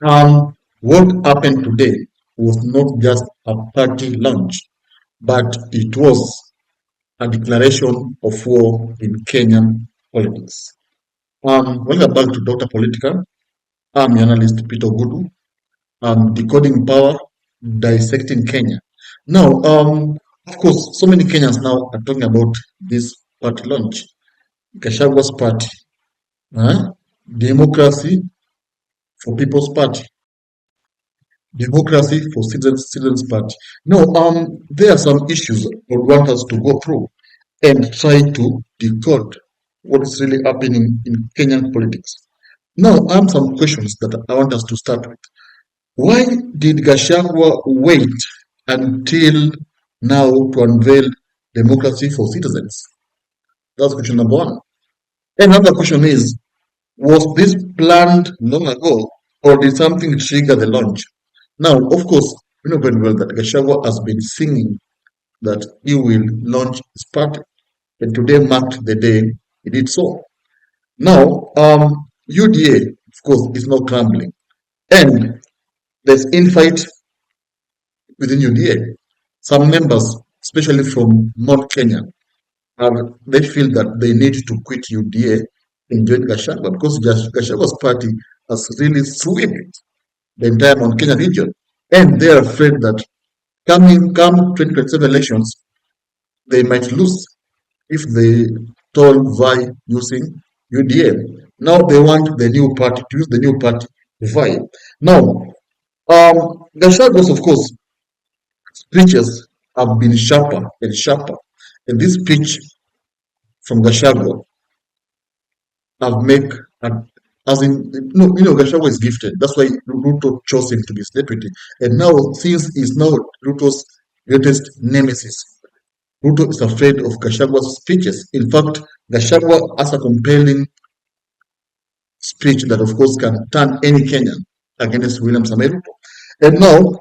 What happened today was not just a party launch, but it was a declaration of war in Kenyan politics. Welcome back to Dr. Politica. I'm the analyst Peter Ogutu. Decoding power, dissecting Kenya. Now, of course, so many Kenyans now are talking about this party launch, Gashagua's party, huh? Democracy for People's Party, Democracy for Citizens Party. Now, there are some issues I want us to go through and try to decode what is really happening in Kenyan politics. Now, I have some questions that I want us to start with. Why did Gachagua wait until now to unveil democracy for citizens? That's question number one. Another question is, was this planned long ago or did something trigger the launch? Now, of course, we know very well that Gachagua has been singing that he will launch his party, and today marked the day he did so. Now, UDA, of course, is now crumbling, and there's infight within UDA. Some members, especially from Mount Kenya, they feel that they need to quit UDA and join Gachagua because Gachagua's party has really swept the entire Mount Kenya region, and they are afraid that come 2027 elections, they might lose if they toll vie using UDA. Now they want the new party to use the new party vie. Now, Gachagua's, of course, speeches have been sharper and sharper, and this speech from Gachagua have make as in Gachagua is gifted. That's why Ruto chose him to be his deputy. And now since he's now Ruto's greatest nemesis, Ruto is afraid of Gachagua's speeches. In fact, Gachagua has a compelling speech that of course can turn any Kenyan against William Samoei Ruto. And now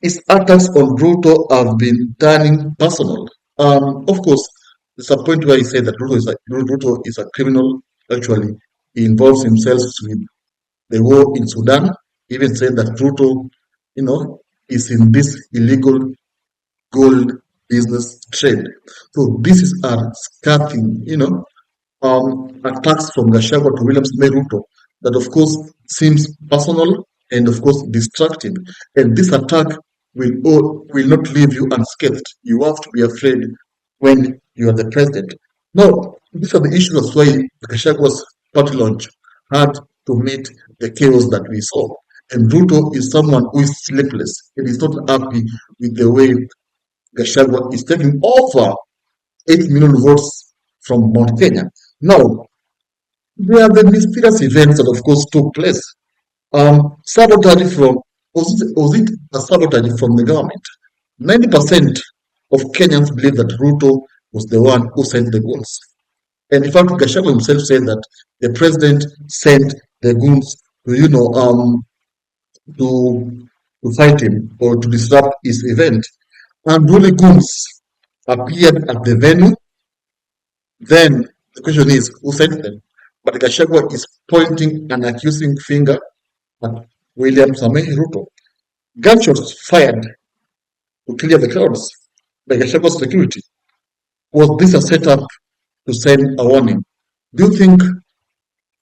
his attacks on Ruto have been turning personal. Of course, there's a point where he said that Ruto is a criminal. Actually, he involves himself with the war in Sudan. He even said that Ruto, is in this illegal gold business trade. So this is a scathing, attacks from Gachagua to William Samoei Ruto that of course seems personal and of course destructive. And this attack will not leave you unscathed. You have to be afraid when you are the president. Now, these are the issues. That's why Gachagua's party launch had to meet the chaos that we saw. And Ruto is someone who is sleepless and is not happy with the way Gachagua is taking over 8 million votes from Mount Kenya. Now, there are the mysterious events that, of course, took place. Sabotage from was it a sabotage from the government? 90% of Kenyans believe that Ruto was the one who sent the goons. And in fact, Gachagua himself said that the president sent the goons to fight him or to disrupt his event. And really goons appeared at the venue. Then the question is, who sent them? But Gachagua is pointing an accusing finger at William Samoei Ruto. Gunshots fired to clear the crowds by Gachagua's security. Was this a setup to send a warning? Do you think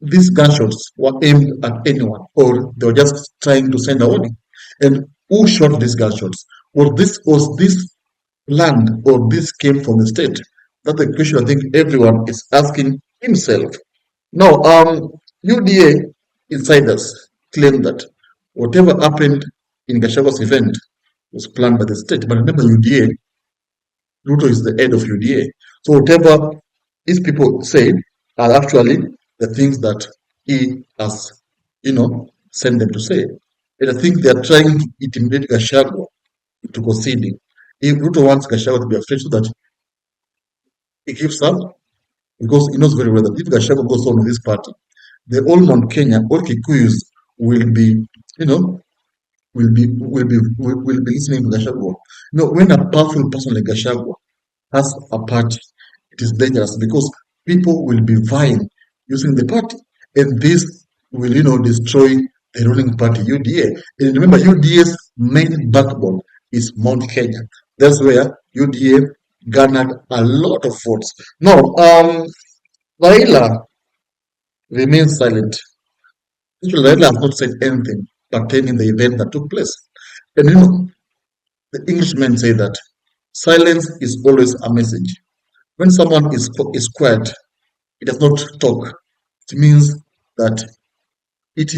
these gunshots were aimed at anyone or they were just trying to send a warning? And who shot these gunshots? Was this planned or this came from the state? That's the question I think everyone is asking himself. Now, UDA insiders claim that whatever happened in Gachagua's event was planned by the state. But remember, UDA, Ruto is the head of UDA. So whatever these people say are actually the things that he has, sent them to say. And I think they are trying to intimidate Gachagua into conceding. If Ruto wants Gachagua to be afraid so that he gives up, because he knows very well that if Gachagua goes on with this party, the whole Mount Kenya, all Kikuyus will be, will be listening to Gachagua. When a powerful person like Gachagua has a party, it is dangerous because people will be vying using the party, and this will, destroy the ruling party, UDA. And remember, UDA's main backbone is Mount Kenya. That's where UDA garnered a lot of votes. Now, Raila remains silent. Actually, Raila has not said anything pertaining the event that took place. And the Englishmen say that silence is always a message. When someone is quiet, it does not talk. It means that it,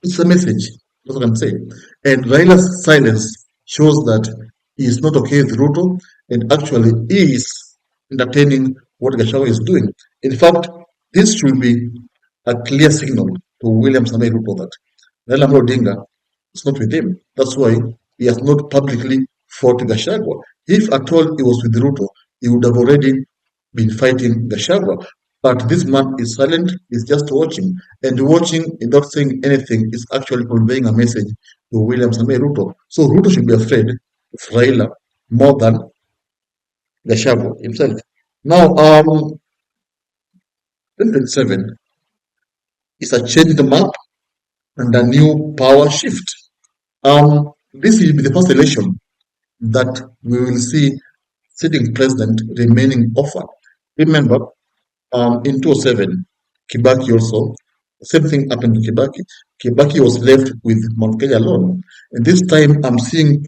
it's a message. That's what I'm saying. And Raila's silence shows that he is not okay with Ruto and actually is entertaining what Gachagua is doing. In fact, this should be a clear signal to William Samoei Ruto that Raila Amolo Odinga is not with him. That's why he has not publicly fought Gachagua. If at all he was with Ruto, he would have already been fighting Gachagua. But this man is silent, is just watching. And watching and not saying anything is actually conveying a message to William Samoei Ruto. So Ruto should be afraid of Raila more than Gachagua himself. Now, 2027 is a changed map and a new power shift. This will be the first election that we will see sitting president remaining offer. Remember, in 2007, Kibaki also, same thing happened to Kibaki. Kibaki was left with Mount Kenya alone. And this time I'm seeing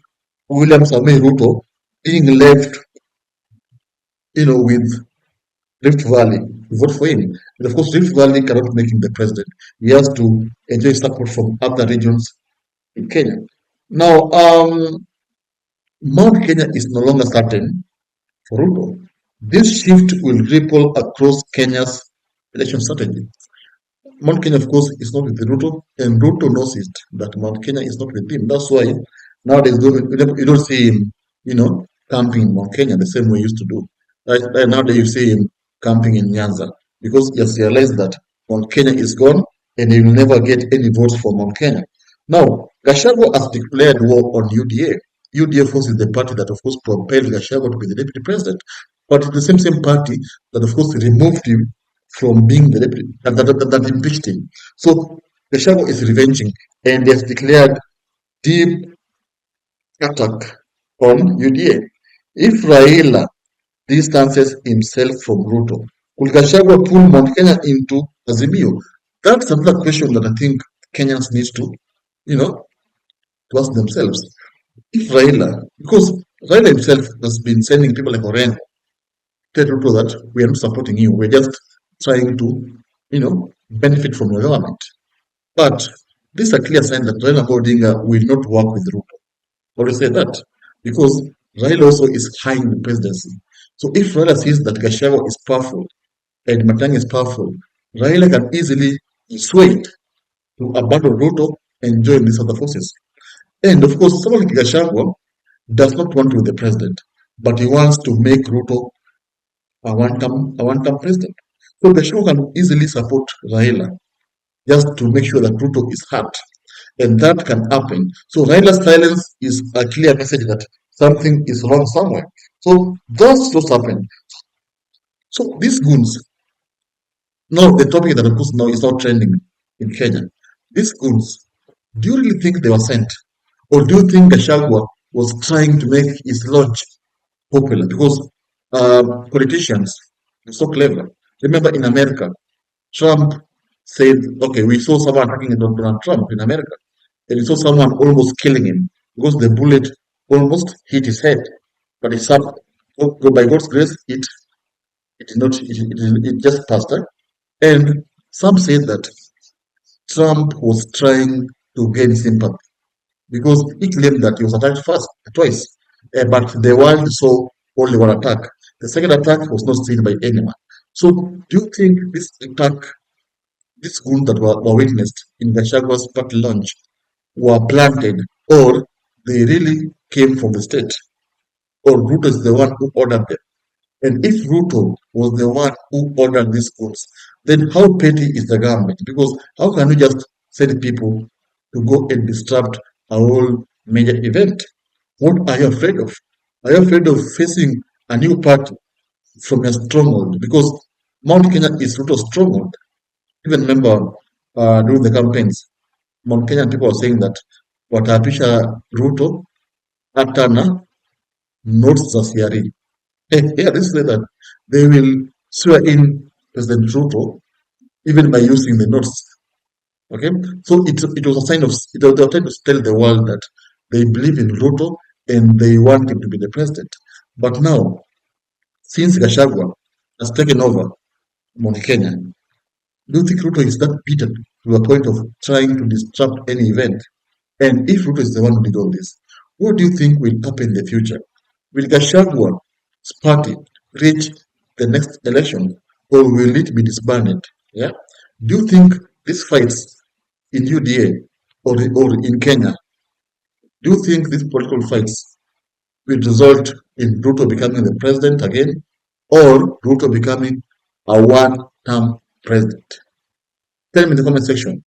William Samoei Ruto being left, with Rift Valley to vote for him. And of course, Rift Valley cannot make him the president. He has to enjoy support from other regions in Kenya. Now, Mount Kenya is no longer certain for Ruto. This shift will ripple across Kenya's election strategy. Mount Kenya, of course, is not with Ruto, and Ruto knows it that Mount Kenya is not with him. That's why nowadays you don't see him, camping in Mount Kenya the same way he used to do. Right nowadays you see him camping in Nyanza because he has realized that Mount Kenya is gone and he will never get any votes from Mount Kenya. Now, Gachagua has declared war on UDA. UDA, of course, is the party that, of course, propelled Gachagua to be the deputy president. But it's the same party that, of course, removed him from being the deputy, that impeached him. So Gachagua is revenging and he has declared deep attack on UDA. If Raila distances himself from Ruto, will Gachagua pull Mount Kenya into Azimio? That's another question that I think Kenyans need to ask themselves. If Raila, because Raila himself has been sending people like Orengo, tell Ruto that we are not supporting you, we're just trying to, benefit from your government. But this is a clear sign that Raila Odinga will not work with Ruto. Or to say that, because Raila also is high in the presidency. So if Raila sees that Gachagua is powerful and Matiangi is powerful, Raila can easily be swayed to abandon Ruto and join these other forces. And of course, someone like Gachagua does not want to be the president, but he wants to make Ruto a one-term president. So Gachagua can easily support Raila just to make sure that Ruto is hurt. And that can happen. So Raila's silence is a clear message that something is wrong somewhere. So that's just happened. So these goons, now the topic that of course now is not trending in Kenya. These goons, do you really think they were sent? Or do you think Gachagua was trying to make his lodge popular? Because politicians are so clever. Remember in America, Trump said, okay, we saw someone attacking Donald Trump in America. And we saw someone almost killing him because the bullet almost hit his head. But by God's grace, it did not, it just passed. And some say that Trump was trying to gain sympathy because he claimed that he was attacked twice. But the world saw only one attack. The second attack was not seen by anyone. So, do you think this attack, these goons that were witnessed in Gachagua's party launch, were planted, or they really came from the state, or Ruto is the one who ordered them? And if Ruto was the one who ordered these goons, then how petty is the government? Because how can you just send people to go and disrupt a whole major event? What are you afraid of? Are you afraid of facing a new party from your stronghold? Because Mount Kenya is Ruto's stronghold. Even remember during the campaigns, Mount Kenyan people are saying that wataapisha Ruto hata na notes za CRE. Here they say that they will swear in President Ruto even by using the notes. Okay, so it was a sign of they were trying to tell the world that they believe in Ruto and they want him to be the president. But now, since Gachagua has taken over Mount Kenya, do you think Ruto is that bitter to the point of trying to disrupt any event? And if Ruto is the one who did all this, what do you think will happen in the future? Will Gachagua's party reach the next election, or will it be disbanded? Yeah. Do you think these fights in UDA or in Kenya, do you think these political fights will result in Ruto becoming the president again, or Ruto becoming a one-term president? Tell me in the comment section.